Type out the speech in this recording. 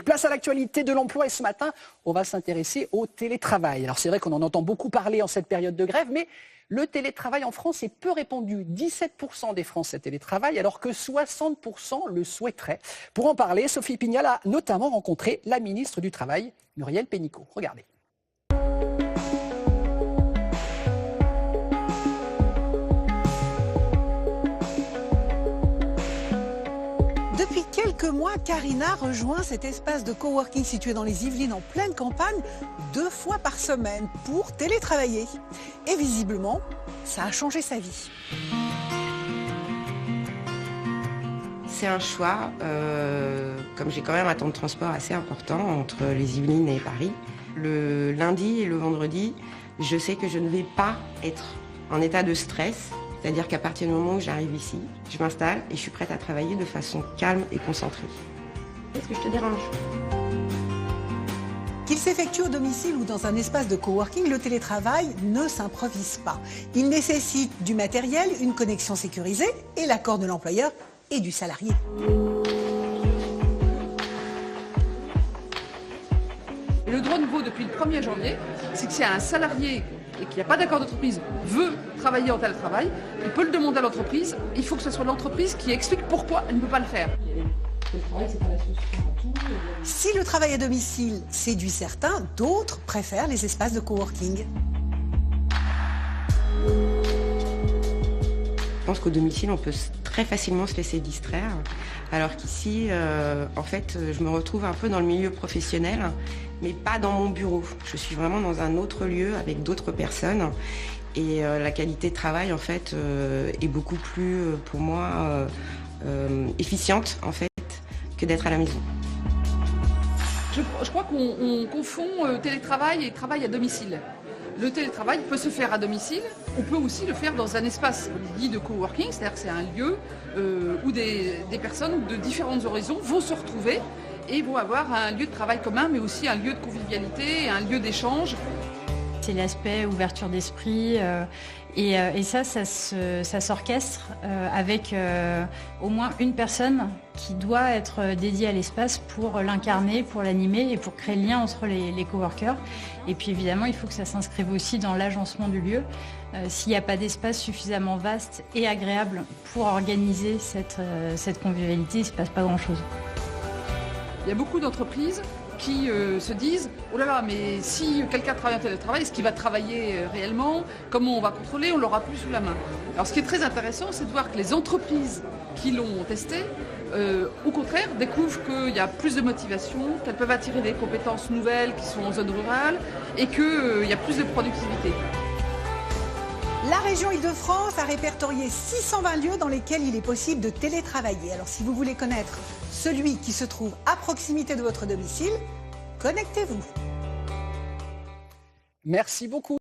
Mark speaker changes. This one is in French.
Speaker 1: Place à l'actualité de l'emploi et ce matin, on va s'intéresser au télétravail. Alors c'est vrai qu'on en entend beaucoup parler en cette période de grève, mais le télétravail en France est peu répandu. 17% des Français télétravaillent alors que 60% le souhaiteraient. Pour en parler, Sophie Pignal a notamment rencontré la ministre du Travail, Muriel Pénicaud. Regardez.
Speaker 2: Depuis quelques mois, Karina rejoint cet espace de coworking situé dans les Yvelines en pleine campagne 2 fois par semaine pour télétravailler. Et visiblement, ça a changé sa vie.
Speaker 3: C'est un choix, comme j'ai quand même un temps de transport assez important entre les Yvelines et Paris. Le lundi et le vendredi, je sais que je ne vais pas être en état de stress. C'est-à-dire qu'à partir du moment où j'arrive ici, je m'installe et je suis prête à travailler de façon calme et concentrée. Est-ce que je te dérange ?
Speaker 2: Qu'il s'effectue au domicile ou dans un espace de coworking, le télétravail ne s'improvise pas. Il nécessite du matériel, une connexion sécurisée et l'accord de l'employeur et du salarié.
Speaker 4: Le droit nouveau depuis le 1er janvier, c'est que si un salarié et qu'il n'y a pas d'accord d'entreprise veut travailler en télétravail, il peut le demander à l'entreprise. Il faut que ce soit l'entreprise qui explique pourquoi elle ne peut pas le faire.
Speaker 2: Si le travail à domicile séduit certains, d'autres préfèrent les espaces de coworking.
Speaker 3: Je pense qu'au domicile, on peut très facilement se laisser distraire, alors qu'ici, en fait, je me retrouve un peu dans le milieu professionnel, mais pas dans mon bureau. Je suis vraiment dans un autre lieu avec d'autres personnes, et la qualité de travail, en fait, est beaucoup plus, pour moi, efficiente, en fait, que d'être à la maison.
Speaker 4: Je crois qu'on confond télétravail et travail à domicile. Le télétravail peut se faire à domicile, on peut aussi le faire dans un espace dit de coworking, c'est-à-dire que c'est un lieu où des personnes de différents horizons vont se retrouver et vont avoir un lieu de travail commun, mais aussi un lieu de convivialité, un lieu d'échange.
Speaker 5: C'est l'aspect ouverture d'esprit et ça s'orchestre avec au moins une personne qui doit être dédiée à l'espace pour l'incarner, pour l'animer et pour créer le lien entre les coworkers. Et puis évidemment, il faut que ça s'inscrive aussi dans l'agencement du lieu. S'il n'y a pas d'espace suffisamment vaste et agréable pour organiser cette convivialité, il ne se passe pas grand-chose.
Speaker 4: Il y a beaucoup d'entreprises qui se disent « Oh là là, mais si quelqu'un travaille en télétravail, est-ce qu'il va travailler réellement? Comment on va contrôler? On l'aura plus sous la main. » Alors ce qui est très intéressant, c'est de voir que les entreprises qui l'ont testé, au contraire, découvrent qu'il y a plus de motivation, qu'elles peuvent attirer des compétences nouvelles qui sont en zone rurale et qu'il y a plus de productivité.
Speaker 2: La région Île-de-France a répertorié 620 lieux dans lesquels il est possible de télétravailler. Alors si vous voulez connaître celui qui se trouve à proximité de votre domicile, connectez-vous.
Speaker 1: Merci beaucoup.